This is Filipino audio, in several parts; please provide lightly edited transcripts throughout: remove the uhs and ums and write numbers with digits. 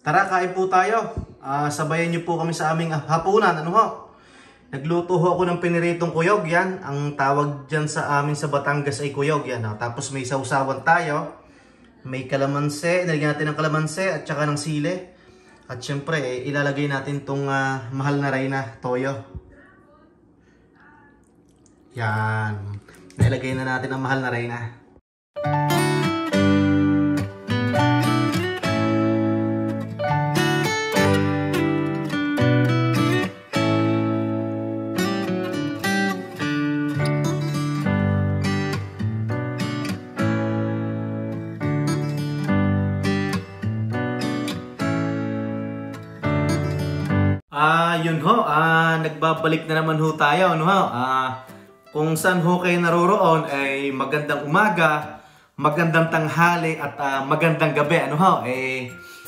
Tara, kain po tayo. Sabayan niyo po kami sa aming hapunan. Ano ho? Nagluto ho ako ng piniritong kuyog. Yan. Ang tawag dyan sa amin sa Batangas ay kuyog. Yan. Tapos may sausawan tayo. May kalamansi. Nalagyan natin ng kalamansi at saka ng sili. At syempre, ilalagay natin itong mahal na reyna toyo. Yan. Nilagay na natin ang mahal na reyna. Yun ho, nagbabalik na naman ho tayo, ano ho? Kung saan ho kayo naroroon ay magandang umaga, magandang tanghali at magandang gabi, ano ho?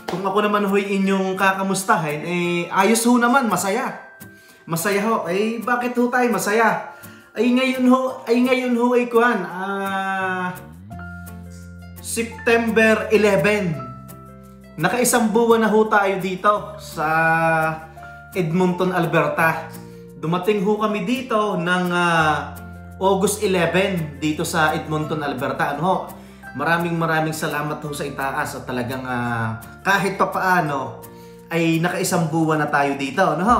Kung ako naman ho inyong kakamustahin, ayos ho naman, masaya. Masaya ho, bakit ho tayo masaya? Ngayon ho ay kuhan, September 11. Nakaisang buwan na ho tayo dito sa Edmonton, Alberta. Dumating ho kami dito ng August 11 dito sa Edmonton, Alberta. Ano ho? Maraming salamat ho sa itaas at talagang kahit papaano ay nakaisang buwan na tayo dito. Ano ho?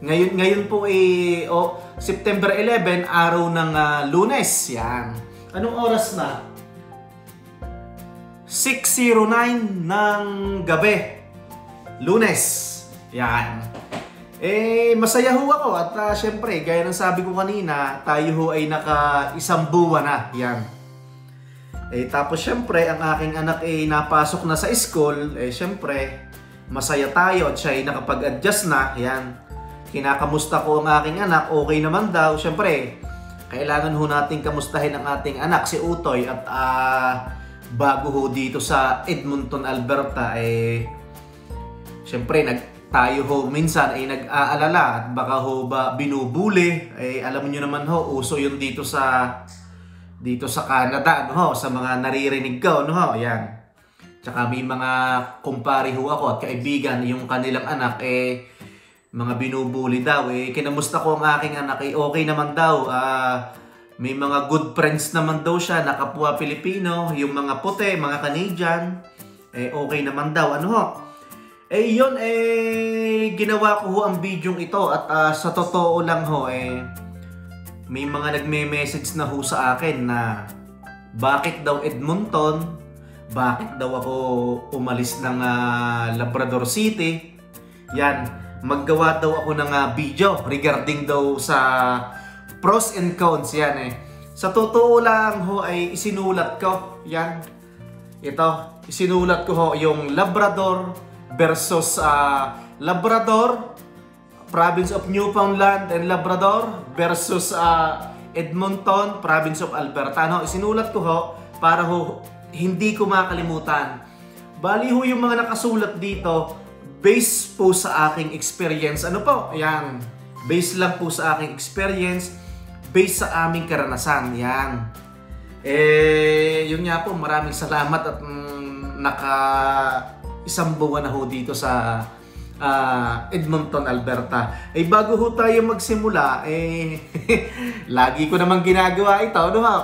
Ngayon po ay September 11, araw ng Lunes. Yan. Anong oras na? 6:09 ng gabi. Lunes. Yan. Masaya ho ako at syempre, gaya ng sabi ko kanina, tayo ho ay naka-isang buwan na. Yan. Tapos syempre, ang aking anak ay napasok na sa school. Syempre, masaya tayo at siya ay nakapag-adjust na. Yan. Kinakamusta ko ang aking anak, okay naman daw. Syempre, kailangan ho natin kamustahin ang ating anak, si Utoy. At bago ho dito sa Edmonton, Alberta, syempre, tayo ho minsan ay nag-aalala at baka ho ba binubuli. Alam niyo naman ho, uso yun dito sa Canada, no ho, sa mga naririnig ko, no ho, yan. Tsaka may mga kumpare ho ako at kaibigan, yung kanilang anak mga binubuli daw. Kinamusta ko ang aking anak, okay naman daw. May mga good friends naman daw siya, nakapwa Pilipino, yung mga puti, mga Canadian, okay naman daw, ano ho. Yun, ginawa ko ho ang video ito at sa totoo lang ho, may mga nagme-message na ho sa akin na bakit daw Edmonton, bakit daw ako umalis ng Labrador City. Yan, maggawa daw ako ng video regarding daw sa pros and cons. Yan Sa totoo lang ho ay isinulat ko, yan, ito, isinulat ko ho yung Labrador versus Labrador, Province of Newfoundland and Labrador versus Edmonton, Province of Alberta. No? Isinulat ko ho para ho hindi ko makalimutan. Bali ho yung mga nakasulat dito based po sa aking experience. Ano po? Ayan. Based lang po sa aking experience, based sa aming karanasan. Yan. Yun nga po, maraming salamat at isang buwan na ho dito sa Edmonton, Alberta. Bago ho tayo magsimula, lagi ko namang ginagawa ito, no ho?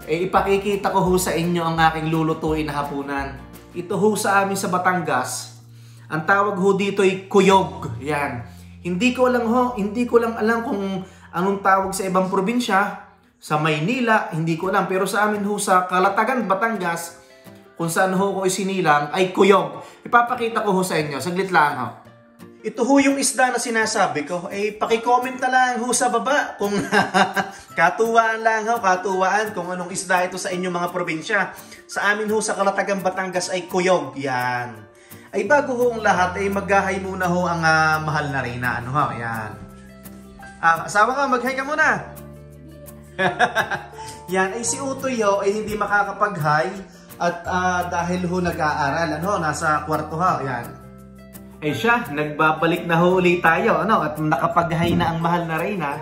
Ipakikita ko ho sa inyo ang aking lulutuin na hapunan. Ito ho sa amin sa Batangas, ang tawag ho dito ay kuyog. Yan. Hindi ko lang alam kung anong tawag sa ibang probinsya. Sa Maynila, hindi ko alam. Pero sa amin ho sa Calatagan, Batangas, kung saan ho ko isinilang, ay kuyog. Ipapakita ko ho sa inyo. Saglit lang ho. Ito ho yung isda na sinasabi ko. Pakicomment na lang ho sa baba kung katuwaan lang ho, katuwaan kung anong isda ito sa inyong mga probinsya. Sa amin ho sa Calatagan, Batangas ay kuyog. Yan. Bago ho ang lahat, maghahay muna ho ang mahal na reyna. Ano ho? Yan. Asawa ka, maghay ka muna. Yan. Si Utoy ho ay hindi makakapag-hay. At dahil ho nag-aaral, nasa kwarto ha, yan. Siya, nagbabalik na ho ulit tayo, at nakapag-hay na ang mahal na reyna.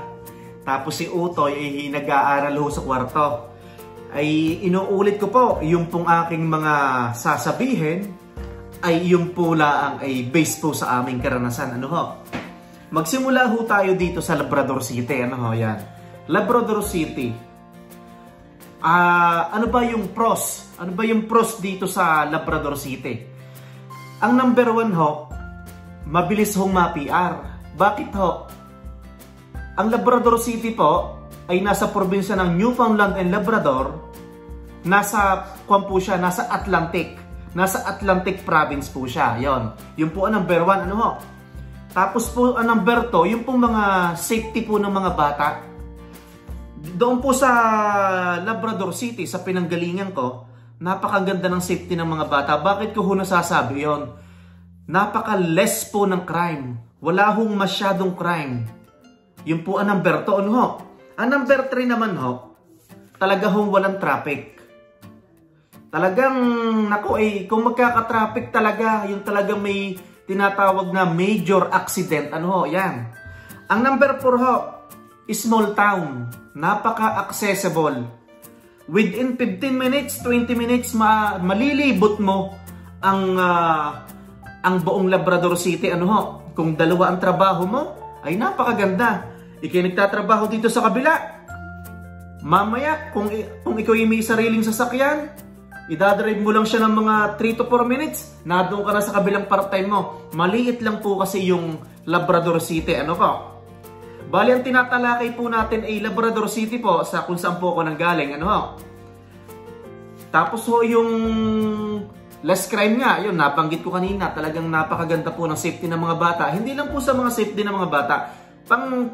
Tapos si Utoy nag-aaral ho sa kwarto. Inuulit ko po yung pong aking mga sasabihin ay yung pula ang ay base po sa aming karanasan. Ano ho? Magsimula ho tayo dito sa Labrador City. Ano ho? Yan. Labrador City. Ano ba yung pros? Ano ba yung pros dito sa Labrador City? Ang number 1 ho, mabilis hong ma-PR. Bakit ho? Ang Labrador City po ay nasa probinsya ng Newfoundland and Labrador. Nasa Atlantic. Nasa Atlantic province po siya. Yon. Yung po ang number 1. Ano ho? Tapos po ang number 2, yung pong mga safety po ng mga bata. Doon po sa Labrador City, sa pinanggalingan ko, napakaganda ng safety ng mga bata. Bakit ko ho nasasabi yon? Napaka-less po ng crime. Wala hong masyadong crime. Yun po ang number 2. Ano ho? Ang number 3 naman ho, talaga hong walang traffic. Talagang, kung magkaka-traffic talaga, yung talagang may tinatawag na major accident. Ano ho? Yan. Ang number 4 ho, small town. Napaka-accessible. Within 15 minutes, 20 minutes, malilibot mo ang buong Labrador City. Ano ho? Kung dalawa ang trabaho mo, ay napakaganda. Nagtatrabaho dito sa kabila. Mamaya, kung ikaw ay may sariling sasakyan, idadrive mo lang siya ng mga 3 to 4 minutes, nadoon ka na sa kabilang part-time mo. Maliit lang po kasi yung Labrador City. Ano po? Bali, ang tinatalakay po natin ay Labrador City po, sa kung saan po ako nanggaling. Ano ho? Tapos ho, yung less crime nga, yun, nabanggit ko kanina, talagang napakaganda po ng safety ng mga bata. Hindi lang po sa mga safety ng mga bata,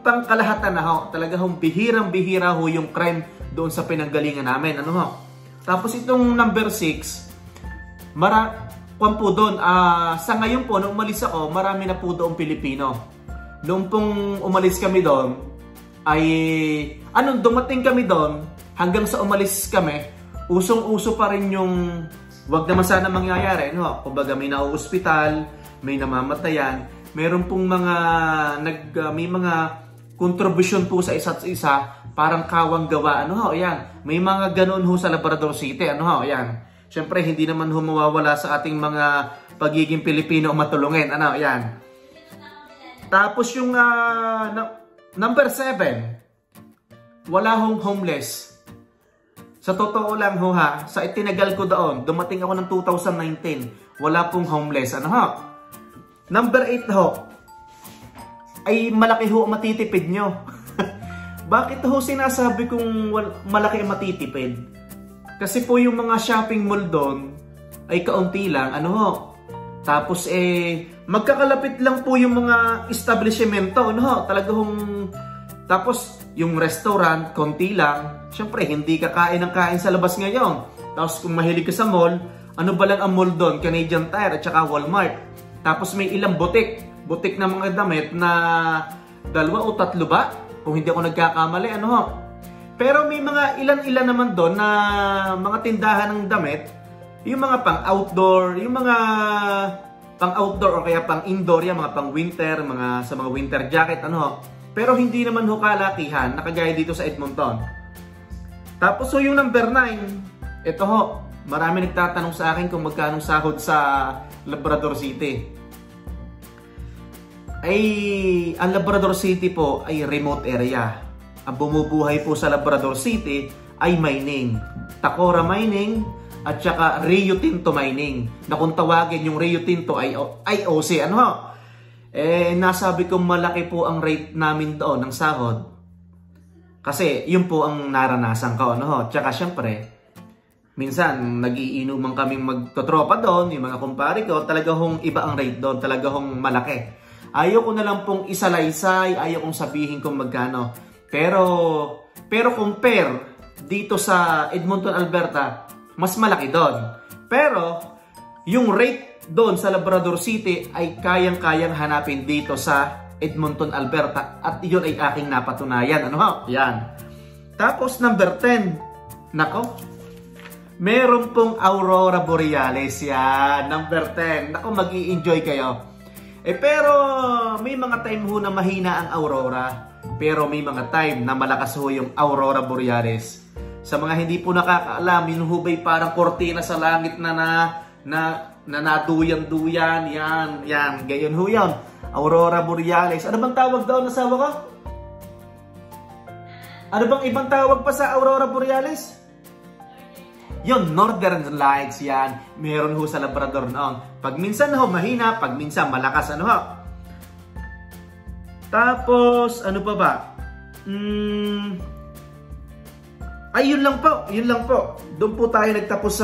pangkalahatan na ho, talaga hong bihirang-bihira ho yung crime doon sa pinanggalingan namin. Ano ho? Tapos itong number 6, kung po doon, sa ngayon po, nung umalis ako, marami na po doon Pilipino. Noong pong umalis kami doon, dumating kami doon, hanggang sa umalis kami, usong-uso pa rin yung, wag naman sana mangyayari, no? Kumbaga may na-ospital, may namamatayan, meron pong may mga kontribusyon po sa isa't isa, parang kawang gawa. Ano ho? Yan. May mga ganun ho sa Labrador City. Ano ho? Yan. Siyempre, hindi naman ho mawawala sa ating mga pagiging Pilipino o matulungin. Ano? Yan. Tapos yung number 7, wala hong homeless. Sa totoo lang ho ha, sa itinagal ko doon, dumating ako ng 2019, wala pong homeless. Ano ho? Number 8 ho, ay malaki ho matitipid nyo. Bakit ho sinasabi kong malaki ang matitipid? Kasi po yung mga shopping mall doon ay kaunti lang. Ano ho? Tapos magkakalapit lang po yung mga establishmento. Ano ho? Tapos yung restaurant, konti lang. Siyempre, hindi ka kain ng kain sa labas ngayon. Tapos kung mahilig ka sa mall, ano ba lang ang mall doon? Canadian Tire at saka Walmart. Tapos may ilang butik na mga damit na 2 o 3 ba? Kung hindi ako nagkakamali, ano ho? Pero may mga ilan-ilan naman doon na mga tindahan ng damit, yung mga pang-outdoor, yung mga pang-outdoor o kaya pang-indoor, yung mga pang-winter, sa mga winter jacket, ano ho? Pero hindi naman ho kalakihan, nakagaya dito sa Edmonton. Tapos ho yung number 9, ito ho, marami nagtatanong sa akin kung magkano sahod sa Labrador City. Ang Labrador City po ay remote area. Ang bumubuhay po sa Labrador City ay mining. Tacora Mining at saka Rio Tinto Mining. Na kung tawagin yung Rio Tinto ay IOC. Ano ho? Nasabi kong malaki po ang rate namin doon ng sahod. Kasi yun po ang naranasan ko. Ano ho? Tsaka syempre, minsan nagiinuman kaming magtotropa doon, yung mga kumpare ko, talaga hong iba ang rate doon. Talaga hong malaki. Ayaw ko na lang pong isalaysay, ayaw kong sabihin kung magkano. Pero compare dito sa Edmonton, Alberta, mas malaki doon. Pero yung rate doon sa Labrador City ay kayang-kayang hanapin dito sa Edmonton, Alberta. At iyon ay aking napatunayan. Ano ho? Yan. Tapos number 10. Nako, meron pong Aurora Borealis. Yan. Number 10. Nako, mag-i-enjoy kayo. Pero may mga time ho na mahina ang aurora. Pero may mga time na malakas ho yung Aurora Borealis. Sa mga hindi po nakakaalam, yun ho ba'y parang kortina sa langit na na naduyan-duyan, yan, gayon ho yan. Aurora Borealis. Ano bang tawag daw, nasawa ko? Ano bang ibang tawag pa sa Aurora Borealis? Yun, Northern Lights, yan. Meron ho sa Labrador noon. Pag minsan ho, mahina. Pag minsan, malakas, ano ho. Tapos, ano pa ba? Ay, yun lang po. Doon po tayo nagtapos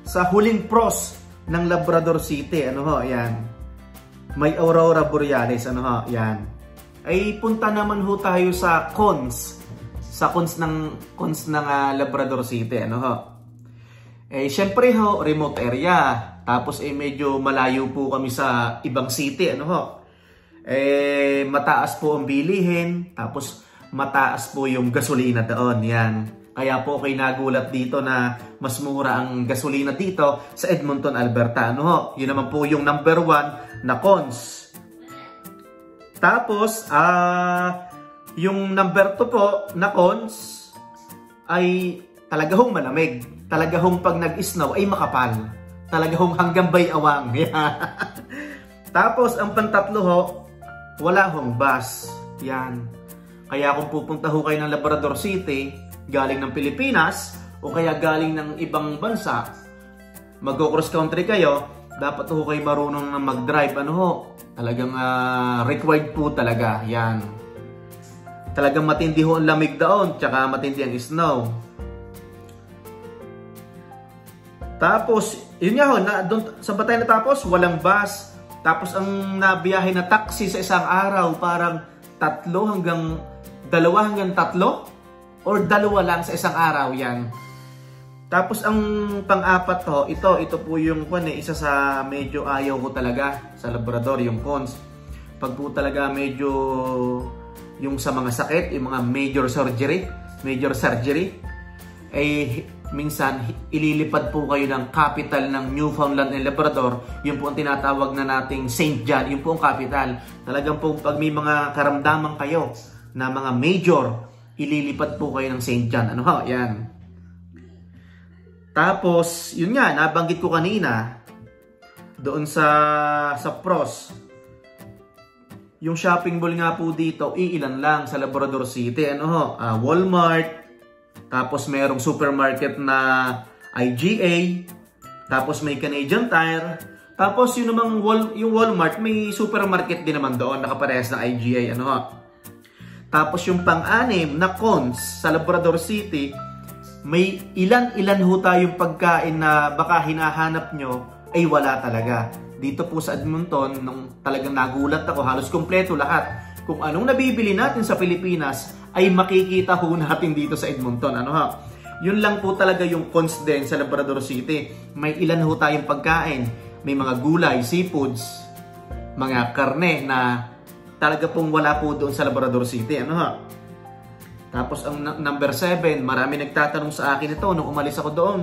sa huling pros ng Labrador City. Ano ho, yan. May Aurora Borealis, ano ho, yan. Ay, punta naman ho tayo sa cons. Sa cons ng Labrador City, ano ho. Eh, syempre ho, remote area. Tapos, medyo malayo po kami sa ibang city, ano ho. Eh, mataas po ang bilihin. Tapos, mataas po yung gasolina doon, yan. Kaya po kayo nagulat dito na mas mura ang gasolina dito sa Edmonton, Alberta. Ano ho? Yun naman po yung number 1 na cons. Tapos, yung number 2 po na cons ay talaga hong malamig. Talaga hong pag nag-snow ay makapal. Talaga hong hanggang bayawang. Tapos, ang pantatlo ho, wala hong bus. Yan. Kaya kung pupunta ho kayo ng Labrador City, galing ng Pilipinas, o kaya galing ng ibang bansa, mag-cross country kayo, dapat ho kayo marunong na mag-drive. Ano ho? Talagang required po talaga. Yan. Talagang matindi ho ang lamig doon, tsaka matindi ang snow. Tapos, yun nga ho, sa batay na tapos, walang bus. Tapos ang nabiyahe na taxi sa isang araw, parang 2 hanggang 3 or 2 lang sa isang araw, yan. Tapos ang pang-apat ho, ito po yung isa sa medyo ayaw ko talaga sa Labrador, yung cons. Pag po talaga medyo yung sa mga sakit, yung mga major surgery, eh minsan ililipad po kayo ng capital ng Newfoundland and Labrador. Yun po ang tinatawag na nating St. John, yun po ang capital. Talagang po pag may mga karamdaman kayo na mga major, ililipad po kayo ng St. John. Ano ho? Yan. Tapos, yun nga, nabanggit ko kanina, doon sa pros, yung shopping mall nga po dito, iilan lang sa Labrador City. Ano ho? Walmart, tapos merong supermarket na IGA, tapos may Canadian Tire, tapos yun namang yung Walmart, may supermarket din naman doon, nakaparehas ng IGA. Ano ho? Tapos yung pang-anim na cons sa Labrador City, may ilan ho tayong pagkain na baka hinahanap nyo ay wala talaga. Dito po sa Edmonton, nung talagang nagulat ako, halos kompleto lahat. Kung anong nabibili natin sa Pilipinas ay makikita ho natin dito sa Edmonton. Ano ha? Yun lang po talaga yung cons din sa Labrador City. May ilan ho tayong pagkain. May mga gulay, seafoods, mga karne na talaga pong wala po doon sa Labrador City. Ano ha? Tapos ang number 7, marami nagtatanong sa akin ito nung umalis ako doon.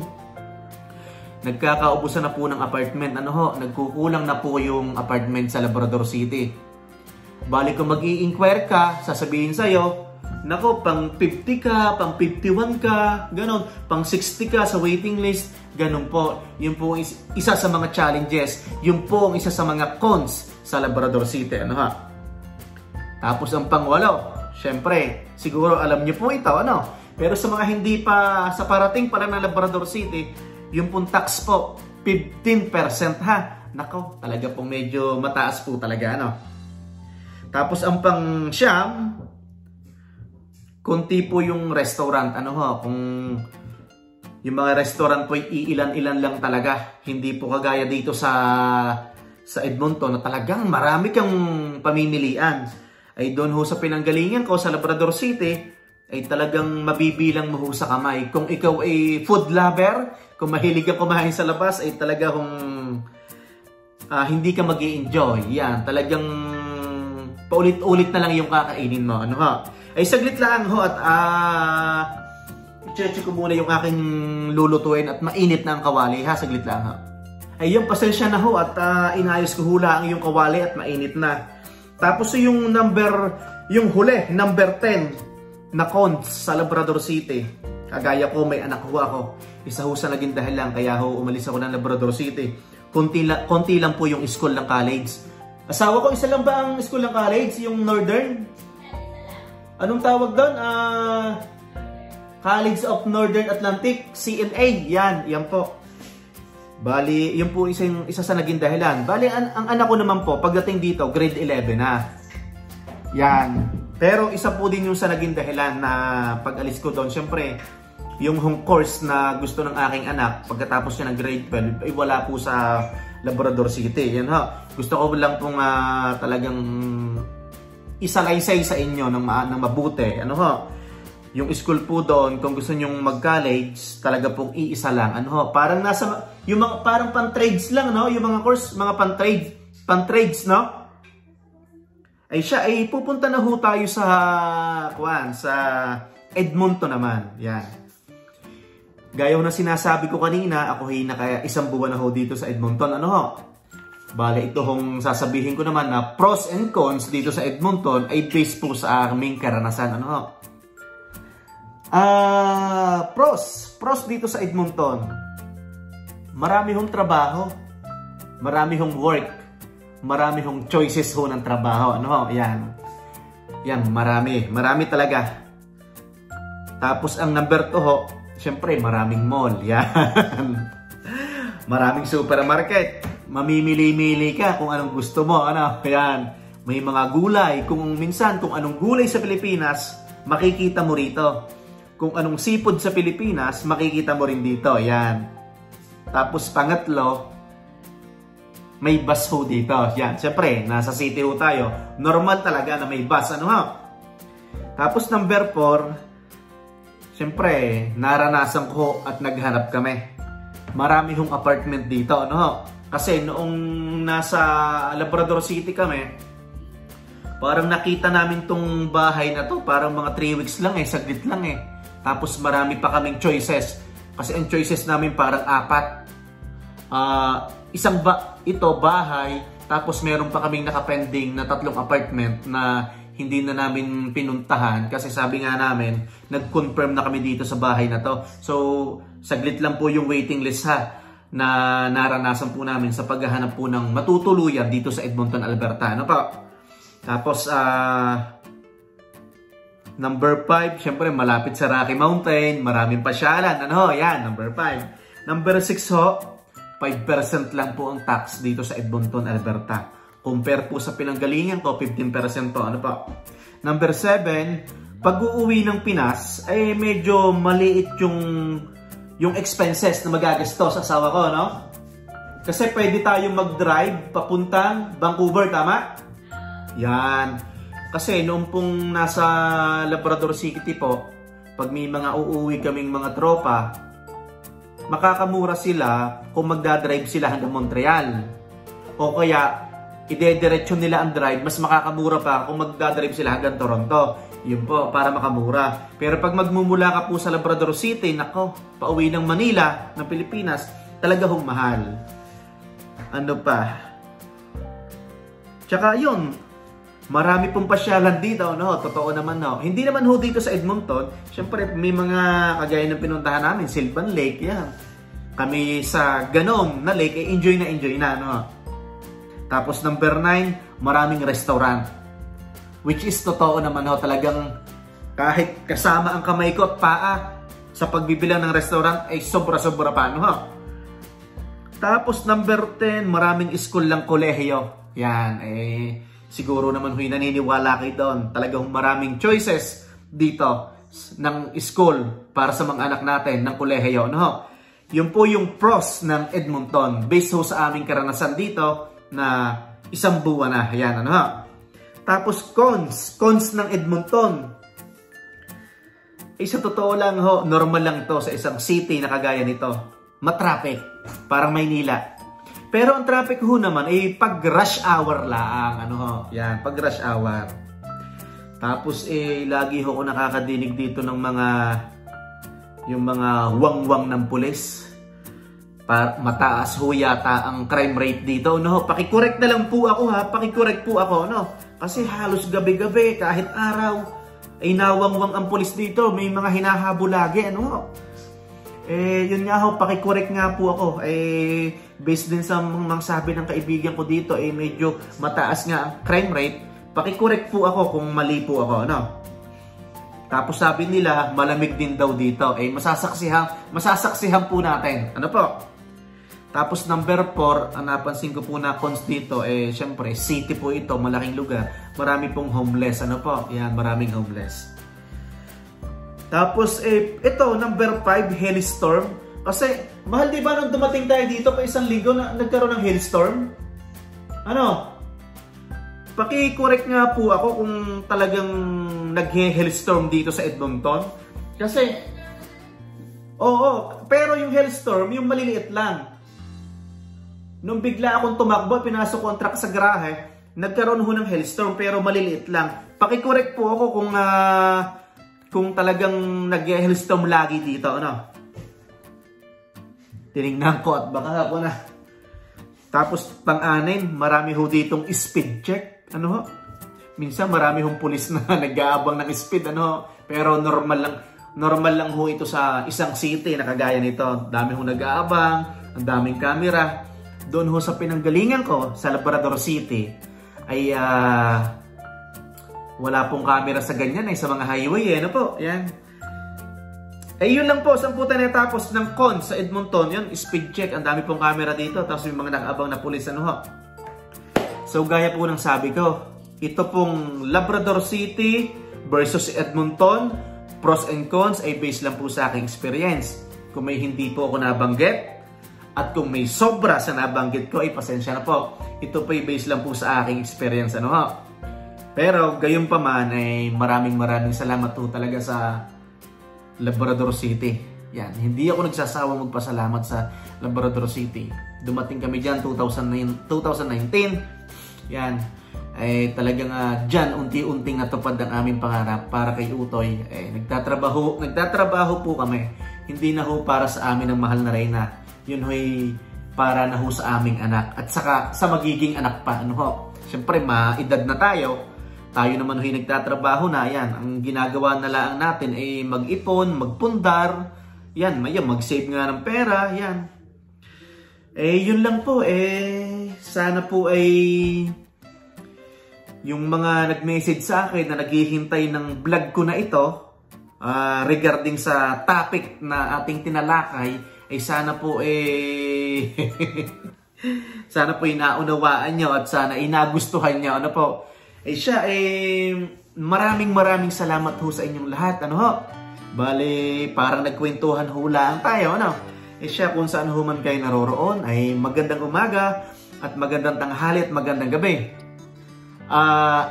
Nagkakaubusan na po ng apartment. Ano ho? Nagkukulang na po yung apartment sa Labrador City. Balik kung mag-i-inquire ka, sasabihin sa'yo, nako, pang 50 ka, pang 51 ka, ganon, pang 60 ka sa waiting list, ganon po. Yun po isa sa mga challenges. Yun po ang isa sa mga cons sa Labrador City. Ano ha? Tapos ang pang-8, syempre, siguro alam niyo po ito, ano? Pero sa mga hindi pa, sa parating pa lang ng Labrador City, yung pong tax po, 15% ha. Nako, talaga pong medyo mataas po talaga, ano? Tapos ang pang-9, konti po yung restaurant, ano ho? Kung yung mga restaurant po iilan-ilan lang talaga. Hindi po kagaya dito sa Edmonton na talagang marami kang pamimilian. Ay doon ho sa pinanggalingan ko sa Labrador City, ay talagang mabibilang mo ho sa kamay. Kung ikaw ay food lover, kung mahilig ka kumain sa labas, ay talagang hindi ka mag-i-enjoy. Yan, talagang paulit-ulit na lang yung kakainin mo. Ano ha? Ay saglit lang ho at i-check ko muna yung aking lulutuin at mainit na ang kawali ha. Saglit lang ha. Ay yung pasensya na ho at inayos ko hula ang yung kawali at mainit na. Tapos yung huli, number 10 na cons sa Labrador City. Kagaya ko, may anak ho ako. Isa ho sa naging dahilan kaya ho umalis ako ng Labrador City. Konti lang po yung school ng college. Asawa ko, isa lang ba ang school ng college? Yung Northern? Anong tawag doon? College of Northern Atlantic, CNA. Yan po. Bali, yun po isa sa naging dahilan. Bali, ang anak ko naman po, pagdating dito, grade 11 na. Yan. Pero isa po din yung sa naging dahilan na pag-alis ko doon. Siyempre, yung home course na gusto ng aking anak, pagkatapos niya ng grade 12, ay wala po sa Labrador City. Yan ha. Gusto ko lang pong talagang isalaysay sa inyo ng mabuti. Ano ho? Yung school po doon, kung gusto nyong mag-college, talaga pong iisa lang. Ano ho? Parang yung mga, parang pan-trades lang, no? Yung mga course, mga pan-trades, no? Ay siya, ay pupunta na ho tayo sa Edmonton naman. Yan. Gaya na sinasabi ko kanina, ako ay isang buwan na ho dito sa Edmonton. Ano ho? Bale, ito hong sasabihin ko naman na pros and cons dito sa Edmonton ay based po sa aming karanasan. Ano ho? Pros dito sa Edmonton. Marami hong trabaho. Marami hong work. Marami hong choices ho ng trabaho. Ano ho? Yan. Yan, marami. Marami talaga. Tapos ang number 2 ho, syempre maraming mall. Yan. Maraming supermarket. Mamimili-mili ka kung anong gusto mo. Ano? Yan. May mga gulay. Kung minsan, kung anong gulay sa Pilipinas, makikita mo rito. Kung anong seafood sa Pilipinas, makikita mo rin dito. Yan. Tapos pangatlo, may bus ho dito. Yan. Siyempre, nasa city ho tayo. Normal talaga na may bus. Ano ha? Tapos number 4, siyempre, naranasan ko at naghanap kami. Marami hong apartment dito. Ano ho? Kasi noong nasa Labrador City kami, parang nakita namin tong bahay na to. Parang mga 3 weeks lang eh. Saglit lang eh. Tapos marami pa kaming choices. Kasi ang choices namin parang 4. Ito bahay, tapos meron pa kaming nakapending na 3 apartment na hindi na namin pinuntahan. Kasi sabi nga namin, nag-confirm na kami dito sa bahay na to. So, saglit lang po yung waiting list ha, na naranasan po namin sa paghahanap po ng matutuluyan dito sa Edmonton, Alberta. Ano pa? Tapos, number 5, syempre malapit sa Rocky Mountain, maraming pasyalan. Ano ho? Yan, number 5. Number 6 ho, 5% lang po ang tax dito sa Edmonton, Alberta. Compare po sa pinanggalingan ko, 15% po. Ano pa? Number 7, pag uuwi ng Pinas, ay medyo maliit yung expenses na magagastos sa asawa ko, no? Kasi pwede tayong mag-drive papuntang Vancouver, tama? Yan. Kasi noong pong nasa Labrador City po, pag may mga uuwi kaming mga tropa, makakamura sila kung magdadrive sila hanggang Montreal. O kaya, idediretso nila ang drive, mas makakamura pa kung magdadrive sila hanggang Toronto. Yun po, para makamura. Pero pag magmumula ka po sa Labrador City, nako, pauwi ng Manila, ng Pilipinas, talaga hong mahal. Ano pa? Tsaka yun, marami pong pasyalan dito, no? Totoo naman, no? Hindi naman ho dito sa Edmonton. Siyempre, may mga kagaya ng pinuntahan namin, Sylvan Lake, yan. Kami sa Ganom na lake, eh, enjoy na, no? Tapos number 9, maraming restaurant. Which is totoo naman ho, talagang kahit kasama ang kamay ko at paa sa pagbibilang ng restaurant ay sobra-sobra pa, no? Tapos number 10, maraming school lang kolehiyo. Yan, eh, siguro naman huy naniniwala kayo doon. Talagang maraming choices dito ng school para sa mga anak natin ng kolehiyo, no? Yun po yung pros ng Edmonton. Based ho sa aming karanasan dito na isang buwan na. Yan, ano? Tapos cons ng Edmonton. Sa totoo lang ho, normal lang to sa isang city na kagaya nito. Matraffic, parang Maynila. Pero ang traffic ho naman ay pag rush hour lang. Ano ho? Yan, pag rush hour. Tapos lagi ho ko nakakadinig dito ng yung mga wang-wang ng pulis. Mataas ho yata ang crime rate dito. No? Pakicorrect na lang po ako ha. Pakicorrect po ako. No? Kasi halos gabi-gabi, kahit araw, ay nawangwang ang pulis dito. May mga hinahabol lagi. Ano ho? Yun nga ho, pakicorrect nga po ako. Based din sa mga sabi ng kaibigan ko dito, medyo mataas nga ang crime rate. Pakicorrect po ako kung mali po ako, ano? Tapos sabi nila, malamig din daw dito. Masasaksihan po natin. Ano po? Tapos number 4, ang napansin ko po na cons dito, syempre, city po ito, malaking lugar. Marami pong homeless. Ano po? Yan, maraming homeless. Tapos, ito, number 5, hailstorm. Kasi, mahal di ba nung dumating tayo dito pa isang linggo na nagkaroon ng hailstorm? Ano? Paki-correct nga po ako kung talagang nag-hailstorm dito sa Edmonton. Kasi, oo, pero yung hailstorm, yung maliliit lang. Nung bigla akong tumakbo, pinasok ko ang truck sa garahe, nagkaroon ho ng hailstorm pero maliliit lang. Paki-correct po ako kung talagang nag-hailstorm lagi dito, ano? Tinignan ko at baka ako na. Tapos, pang-anin, marami ho ditong speed check. Ano ho? Minsan, marami hong pulis na nag-aabang ng speed, ano ho? Pero normal lang ho ito sa isang city na kagaya nito. Dami hong nag-aabang, ang daming camera. Doon ho sa pinanggalingan ko, sa Labrador City, ay wala pong camera sa ganyan sa mga highway, ano po, yan. Yun lang po, samputan na tapos ng cons sa Edmonton, yun, speed check, ang dami pong camera dito, tapos yung mga nakaabang na pulis, ano ho. So, gaya po ng sabi ko, ito pong Labrador City versus Edmonton, pros and cons ay based lang po sa aking experience. Kung may hindi po ako nabanggit, at kung may sobra sa nabanggit ko, ay pasensya na po. Ito po ay based lang po sa aking experience, ano ho. Pero gayon pa man ay maraming salamat po talaga sa Labrador City. Yan, hindi ako nagsasawang magpasalamat sa Labrador City. Dumating kami diyan 2019. Yan, ay talagang diyan unti-unting natupad ang aming pangarap para kay Utoy. Nagtatrabaho po kami. Hindi na ho para sa amin ang mahal na Reyna. Yun ho'y para na ho sa aming anak at saka sa magiging anak pa, ano ho. Siyempre, maedad na tayo. Tayo naman ho'y nagtatrabaho na, yan. Ang ginagawa na lang natin ay mag-ipon, magpundar, yan, mag-save nga ng pera, yan. Yun lang po, sana po ay yung mga nag-message sa akin na naghihintay ng vlog ko na ito, regarding sa topic na ating tinalakay, ay sana po sana po inaunawaan nyo at sana inagustuhan nyo, ano po. Siya, maraming salamat ho sa inyong lahat, ano ho. Bale, parang nagkwentuhan ho lang tayo, ano. Siya, kung saan ho man kayo naroroon, ay magandang umaga at magandang tanghali at magandang gabi.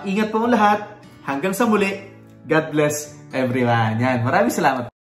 Ingat po lahat. Hanggang sa muli. God bless everyone. Yan, maraming salamat.